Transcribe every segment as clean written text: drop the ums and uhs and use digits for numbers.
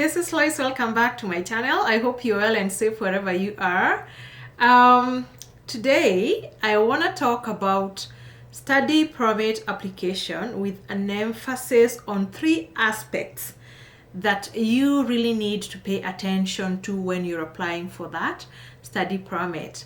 this is Lois. Welcome back to my channel. I hope you're well and safe wherever you are. Today, I want to talk about study permit application with an emphasis on 3 aspects that you really need to pay attention to when you're applying for that study permit.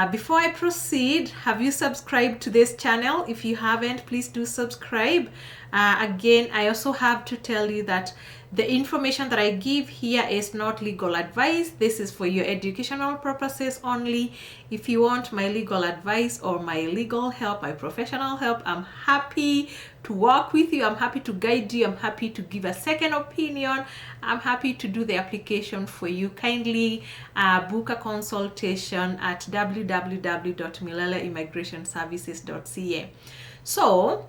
Before I proceed, have you subscribed to this channel? If you haven't, please do subscribe. Again, I also have to tell you that the information that I give here is not legal advice. This is for your educational purposes only. If you want my legal advice or my legal help, my professional help, I'm happy to work with you. I'm happy to guide you. I'm happy to give a second opinion. I'm happy to do the application for you. Kindly book a consultation at www.mileleimmigrationservices.ca. So,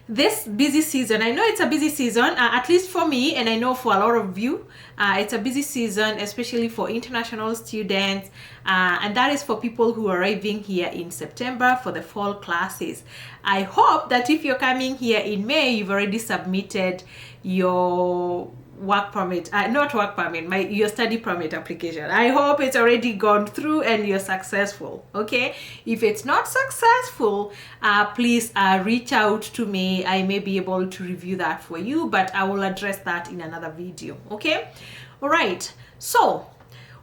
this busy season, I know it's a busy season, at least for me, and I know for a lot of you, it's a busy season, especially for international students, and that is for people who are arriving here in September for the fall classes. I hope that if you're coming here in May, you've already submitted your work permit, not work permit, your study permit application. I hope it's already gone through and you're successful. Okay, if it's not successful, please reach out to me. I may be able to review that for you, but I will address that in another video. Okay, all right. So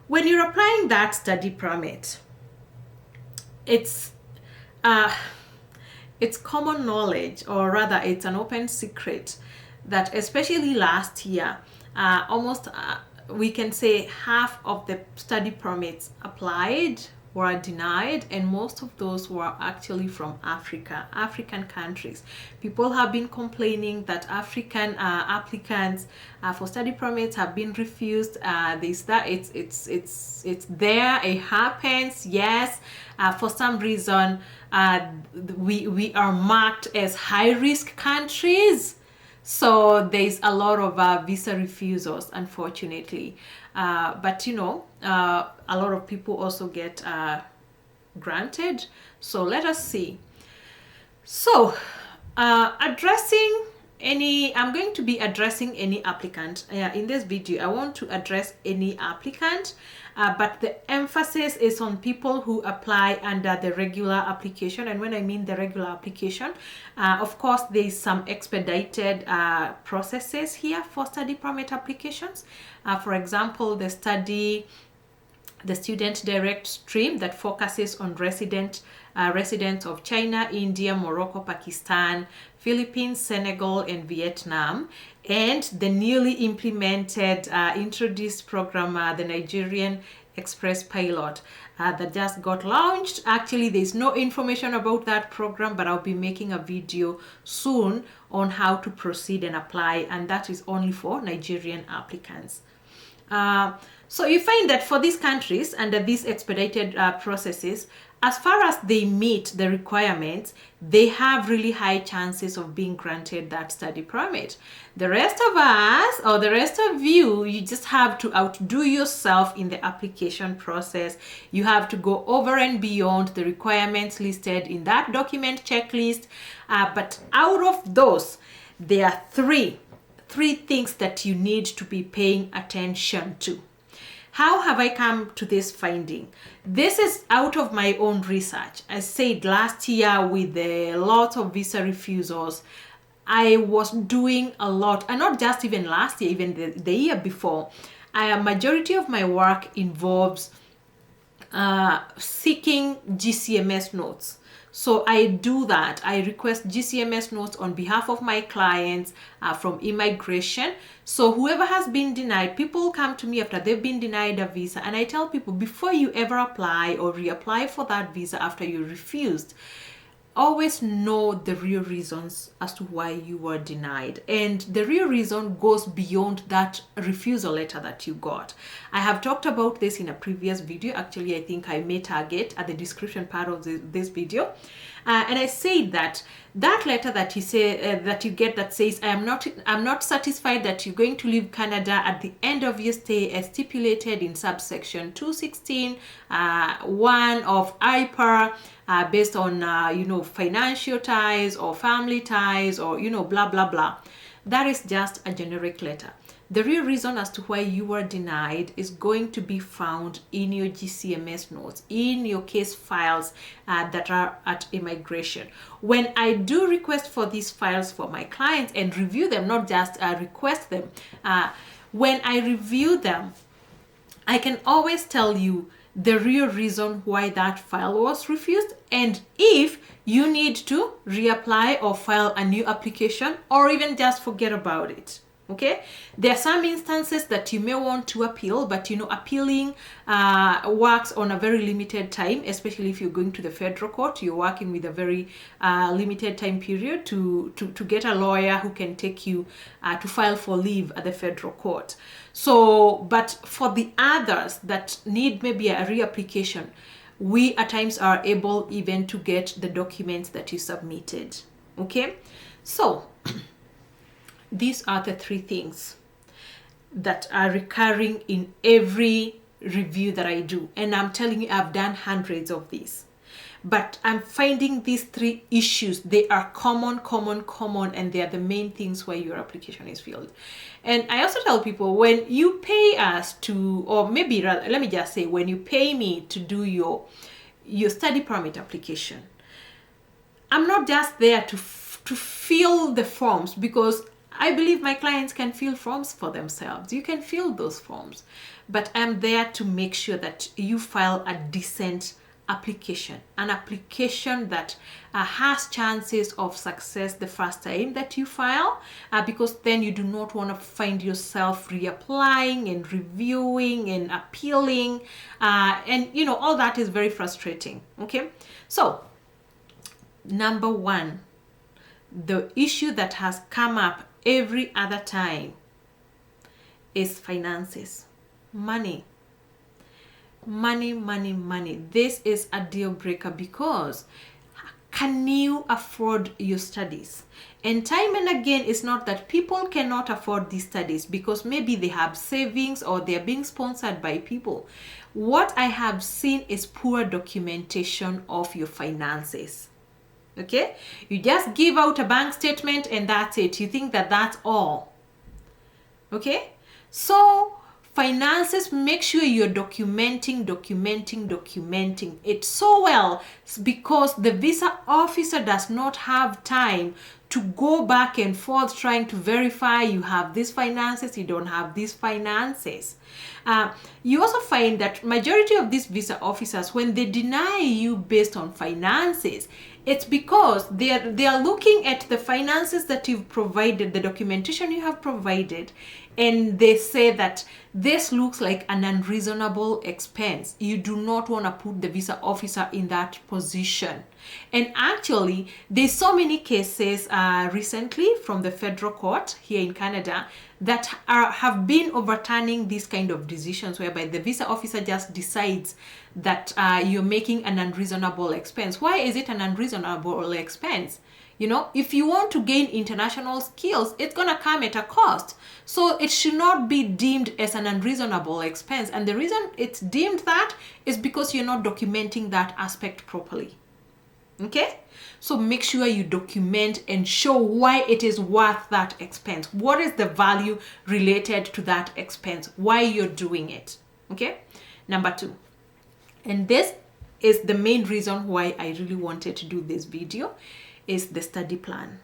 when you're applying that study permit, it's common knowledge, or rather it's an open secret, that especially last year, almost we can say half of the study permits applied were denied, and most of those were actually from African countries. People have been complaining that African applicants for study permits have been refused. It's there, it happens, yes. For some reason, we are marked as high-risk countries. So there's a lot of visa refusals, unfortunately. But you know, a lot of people also get granted. So let us see. So I'm going to be addressing any applicant. In this video, I want to address any applicant, but the emphasis is on people who apply under the regular application. And when I mean the regular application, of course, there is some expedited processes here for study permit applications. For example, the student direct stream that focuses on residents of China, India, Morocco, Pakistan, Philippines, Senegal, and Vietnam, and the newly implemented introduced program, the Nigerian Express Pilot, that just got launched. Actually, there's no information about that program, but I'll be making a video soon on how to proceed and apply, and that is only for Nigerian applicants. So you find that for these countries, under these expedited processes, as far as they meet the requirements, they have really high chances of being granted that study permit. The rest of us, or the rest of you, you just have to outdo yourself in the application process. You have to go over and beyond the requirements listed in that document checklist. But out of those, there are three things that you need to be paying attention to. How have I come to this finding? This is out of my own research. I said last year, with a lot of visa refusals, I was doing a lot, and not just even last year, even the year before. A majority of my work involves seeking GCMS notes. So I do that. I request GCMS notes on behalf of my clients from immigration. So whoever has been denied, people come to me after they've been denied a visa, and I tell people, before you ever apply or reapply for that visa after you refused, always know the real reasons as to why you were denied, and the real reason goes beyond that refusal letter that you got. I have talked about this in a previous video. Actually, I think I may tag it at the description part of this video, and I said that letter that you say that you get that says, I'm not satisfied that you're going to leave Canada at the end of your stay as stipulated in subsection 216 1 of IPAR, based on financial ties or family ties, or blah blah blah. That is just a generic letter. the real reason as to why you were denied is going to be found in your GCMS notes, in your case files that are at immigration. When I do request for these files for my clients and review them, not just request them, when I review them, I can always tell you the real reason why that file was refused, and if you need to reapply or file a new application, or even just forget about it. Okay, there are some instances that you may want to appeal, but appealing works on a very limited time, especially if you're going to the federal court. You're working with a very limited time period to get a lawyer who can take you to file for leave at the federal court. So, but for the others that need maybe a reapplication, we at times are able even to get the documents that you submitted. Okay, so these are the three things that are recurring in every review that I do. And I'm telling you, I've done hundreds of these. But I'm finding these three issues. They are common, and they are the main things why your application is failed. And I also tell people, when you pay us to, or maybe rather, let me just say, when you pay me to do your study permit application, I'm not just there to fill the forms, because I believe my clients can fill forms for themselves. You can fill those forms, but I'm there to make sure that you file a decent application, an application that has chances of success the first time that you file, because then you do not want to find yourself reapplying and reviewing and appealing, and all that is very frustrating. Okay, so number one, the issue that has come up every other time is finances. Money. This is a deal breaker, because can you afford your studies? And time and again, it's not that people cannot afford these studies because maybe they have savings or they're being sponsored by people. What I have seen is poor documentation of your finances. Okay, you just give out a bank statement and that's it. You think that that's all. Okay, so finances, make sure you're documenting it so well, because the visa officer does not have time to go back and forth trying to verify you have these finances, you don't have these finances. You also find that majority of these visa officers, when they deny you based on finances, it's because they are looking at the finances that you've provided, the documentation you have provided, and they say that this looks like an unreasonable expense. You do not want to put the visa officer in that position. And actually, there's so many cases recently from the federal court here in Canada that have been overturning these kind of decisions, whereby the visa officer just decides that you're making an unreasonable expense. Why is it an unreasonable expense? If you want to gain international skills, it's going to come at a cost. So it should not be deemed as an unreasonable expense. And the reason it's deemed that is because you're not documenting that aspect properly. Okay? So make sure you document and show why it is worth that expense. What is the value related to that expense? Why you're doing it. Okay? Number two. And this is the main reason why I really wanted to do this video, is the study plan.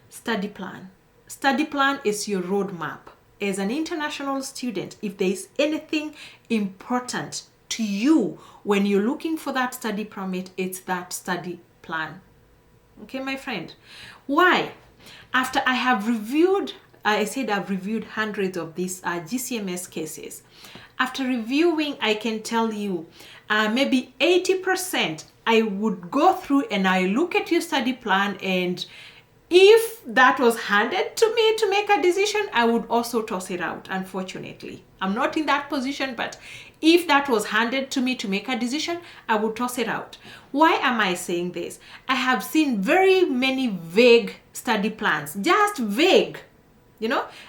Study plan. Study plan is your roadmap. As an international student, if there is anything important to you when you're looking for that study permit, it's that study plan. Okay, my friend. Why? After I have reviewed, I said I've reviewed hundreds of these GCMS cases. After reviewing, I can tell you maybe 80% I would go through and I look at your study plan, and if that was handed to me to make a decision, I would also toss it out, unfortunately. I'm not in that position, but if that was handed to me to make a decision, I would toss it out. Why am I saying this? I have seen very many vague study plans, just vague.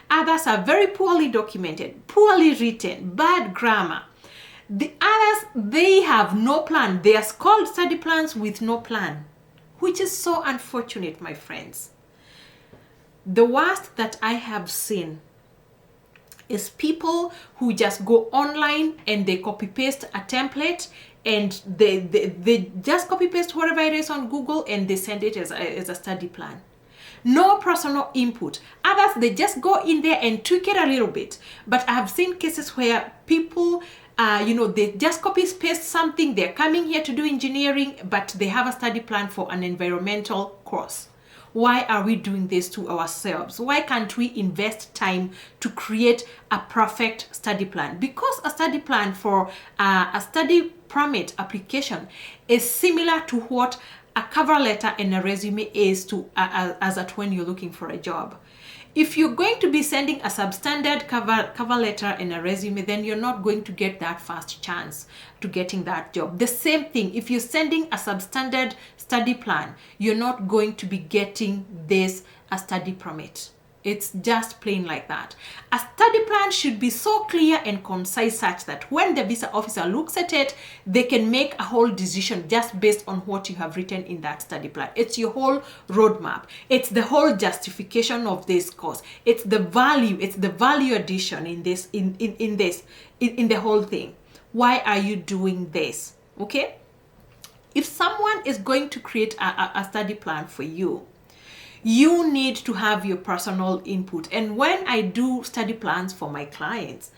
Others are very poorly documented, poorly written, bad grammar. The others, they have no plan. They are called study plans with no plan, which is so unfortunate, my friends. The worst that I have seen is people who just go online and they copy paste a template, and they just copy paste whatever it is on Google and they send it as a study plan. No personal input. Others, they just go in there and tweak it a little bit. But I have seen cases where people, they just copy paste something. They're coming here to do engineering, but they have a study plan for an environmental course. Why are we doing this to ourselves? Why can't we invest time to create a perfect study plan? Because a study plan for a study permit application is similar to what a cover letter and a resume is to as at when you're looking for a job. If you're going to be sending a substandard cover letter and a resume, then you're not going to get that fast chance to getting that job. The same thing, if you're sending a substandard study plan, you're not going to be getting this a study permit. It's just plain like that. A study plan should be so clear and concise such that when the visa officer looks at it, they can make a whole decision just based on what you have written in that study plan. It's your whole roadmap. It's the whole justification of this course. It's the value addition in this, in the whole thing. Why are you doing this? Okay? If someone is going to create a study plan for you, you need to have your personal input. And when I do study plans for my clients,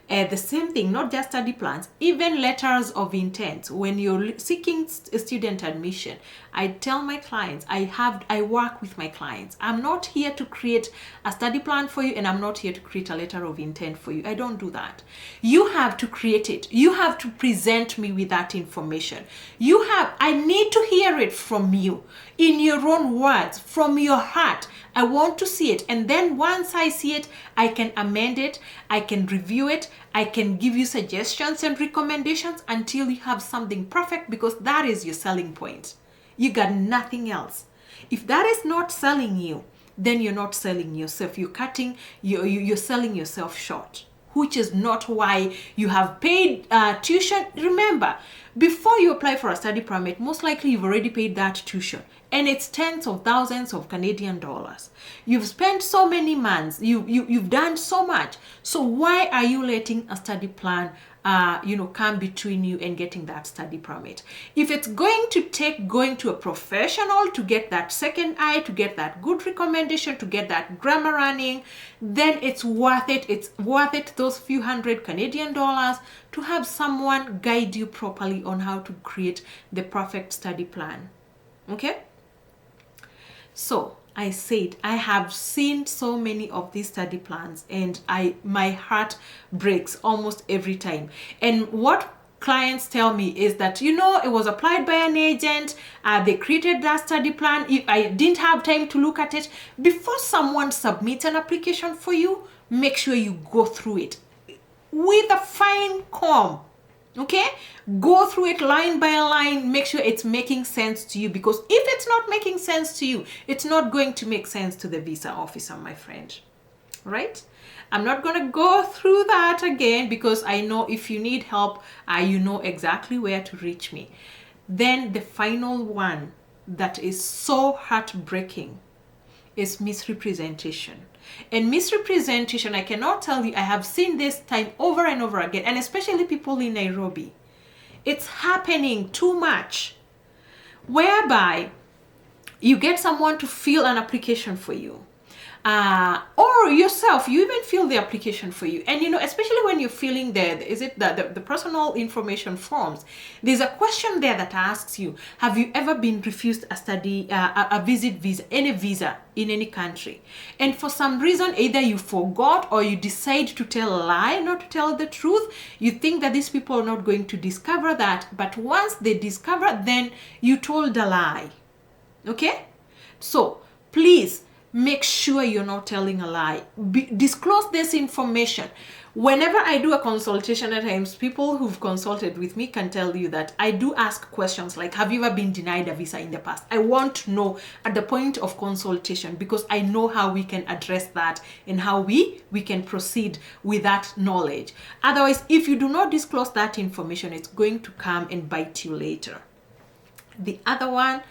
the same thing, not just study plans, even letters of intent. When you're seeking student admission, I tell my clients, I work with my clients. I'm not here to create a study plan for you, and I'm not here to create a letter of intent for you. I don't do that. You have to create it. You have to present me with that information. I need to hear it from you in your own words, from your heart. I want to see it. And then once I see it, I can amend it, I can review it, I can give you suggestions and recommendations until you have something perfect, because that is your selling point. You got nothing else. If that is not selling you, then you're not selling yourself. You're selling yourself short, which is not why you have paid tuition. Remember, before you apply for a study permit, most likely you've already paid that tuition, and it's tens of thousands of Canadian dollars. You've spent so many months, you've done so much. So why are you letting a study plan come between you and getting that study permit? If it's going to take going to a professional to get that second eye, to get that good recommendation, to get that grammar running, then it's worth it. It's worth it, those few hundred Canadian dollars, to have someone guide you properly on how to create the perfect study plan. Okay? So I said, I have seen so many of these study plans, and my heart breaks almost every time. And what clients tell me is that, it was applied by an agent, they created that study plan. If I didn't have time to look at it, before someone submits an application for you, make sure you go through it with a fine comb. Okay, go through it line by line. Make sure it's making sense to you, because if it's not making sense to you, it's not going to make sense to the visa officer, my friend. Right? I'm not going to go through that again, because I know if you need help, you know exactly where to reach me. Then the final one that is so heartbreaking is misrepresentation. And misrepresentation, I cannot tell you, I have seen this time over and over again, and especially people in Nairobi. It's happening too much, whereby you get someone to fill an application for you, or yourself, you even fill the application for you. And especially when you're filling the personal information forms, there's a question there that asks you, have you ever been refused a visit visa, any visa in any country? And for some reason, either you forgot or you decide to tell a lie, not to tell the truth. You think that these people are not going to discover that, but once they discover, then you told a lie. Okay? So please, make sure you're not telling a lie. Disclose this information. Whenever I do a consultation, at times people who've consulted with me can tell you that I do ask questions like, have you ever been denied a visa in the past? I want to know at the point of consultation, because I know how we can address that and how we can proceed with that knowledge. Otherwise, if you do not disclose that information, it's going to come and bite you later. The other one,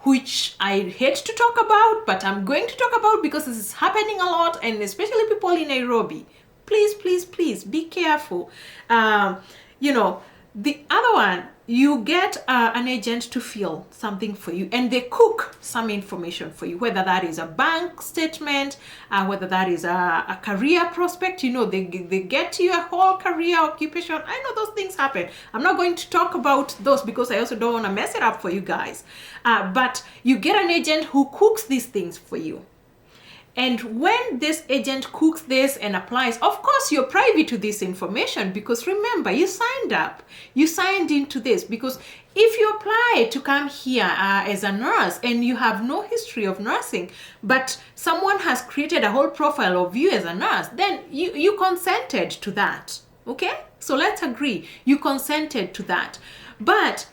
which I hate to talk about, but I'm going to talk about because this is happening a lot, and especially people in Nairobi. Please, please, please be careful. The other one, you get an agent to fill something for you, and they cook some information for you, whether that is a bank statement, whether that is a career prospect. They get you a whole career occupation. I know those things happen. I'm not going to talk about those because I also don't want to mess it up for you guys. But you get an agent who cooks these things for you. And when this agent cooks this and applies, of course, you're privy to this information, because remember, you signed up. You signed into this, because if you apply to come here as a nurse and you have no history of nursing, but someone has created a whole profile of you as a nurse, then you consented to that. Okay? So let's agree. You consented to that. But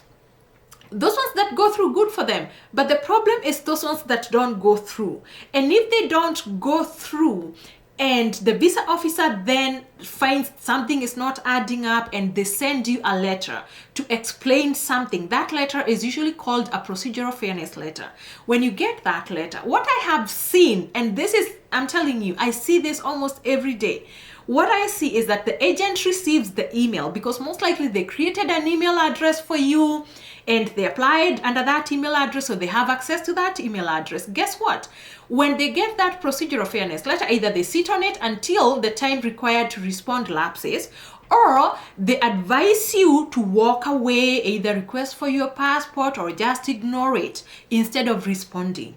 those ones that go through, good for them. But the problem is those ones that don't go through. And if they don't go through and the visa officer then finds something is not adding up and they send you a letter to explain something, that letter is usually called a procedural fairness letter. When you get that letter, what I have seen, and this is, I'm telling you, I see this almost every day. What I see is that the agent receives the email, because most likely they created an email address for you and they applied under that email address, so they have access to that email address. Guess what? When they get that procedural fairness letter, either they sit on it until the time required to respond lapses, or they advise you to walk away, either request for your passport or just ignore it instead of responding.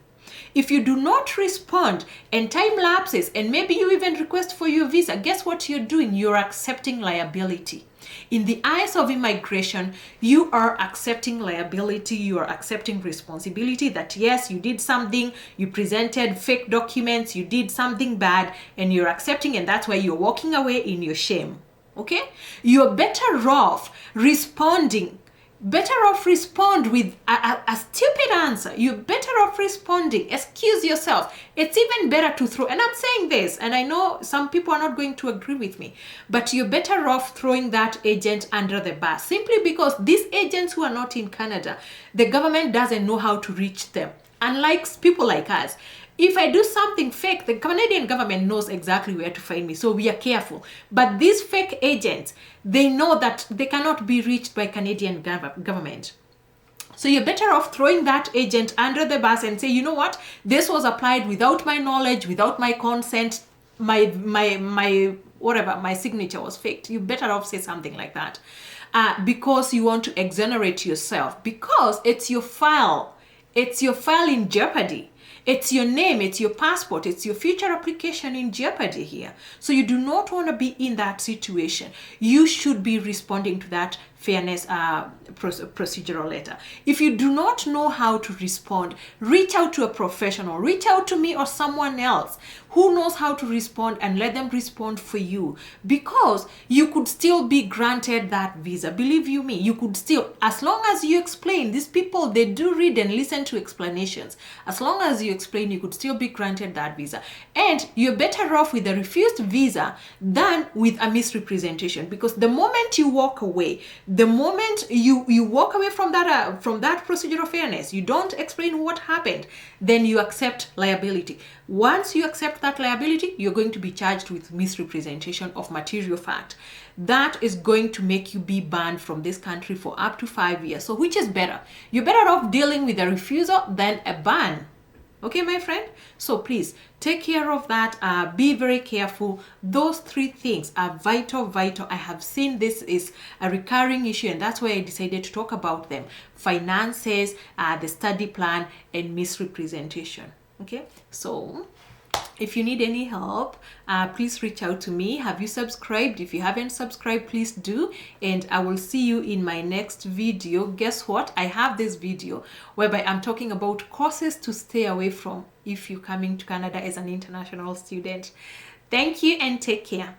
If you do not respond and time lapses and maybe you even request for your visa, guess what you're doing? You're accepting liability. In the eyes of immigration, you are accepting liability, you are accepting responsibility that yes, you did something, you presented fake documents, you did something bad, and you're accepting, and that's why you're walking away in your shame. Okay? You're better off responding. Better off respond with a stupid answer. You're better off responding. Excuse yourself. It's even better to throw, and I'm saying this, and I know some people are not going to agree with me, but you're better off throwing that agent under the bus, simply because these agents who are not in Canada, the government doesn't know how to reach them. Unlike people like us. If I do something fake, the Canadian government knows exactly where to find me, so we are careful. But these fake agents, they know that they cannot be reached by Canadian government. So you're better off throwing that agent under the bus and say, you know what, this was applied without my knowledge, without my consent, my whatever, my signature was faked. You better off say something like that, because you want to exonerate yourself, because it's your file. It's your file in jeopardy. It's your name, it's your passport, it's your future application in jeopardy here. So you do not want to be in that situation. You should be responding to that fairness procedural letter. If you do not know how to respond, reach out to a professional, reach out to me or someone else who knows how to respond, and let them respond for you, because you could still be granted that visa. Believe you me, you could still, as long as you explain. These people, they do read and listen to explanations. As long as you explain, you could still be granted that visa. And you're better off with a refused visa than with a misrepresentation, because the moment you walk away, the moment you walk away from that procedural fairness, you don't explain what happened, then you accept liability. Once you accept that liability, you're going to be charged with misrepresentation of material fact. That is going to make you be banned from this country for up to 5 years. So which is better? You're better off dealing with a refusal than a ban. Okay, my friend? So please take care of that. Be very careful. Those 3 things are vital. I have seen this is a recurring issue, and that's why I decided to talk about them. Finances, the study plan, and misrepresentation. Okay, so if you need any help, please reach out to me. Have you subscribed? If you haven't subscribed, please do. And I will see you in my next video. Guess what? I have this video whereby I'm talking about courses to stay away from if you're coming to Canada as an international student. Thank you and take care.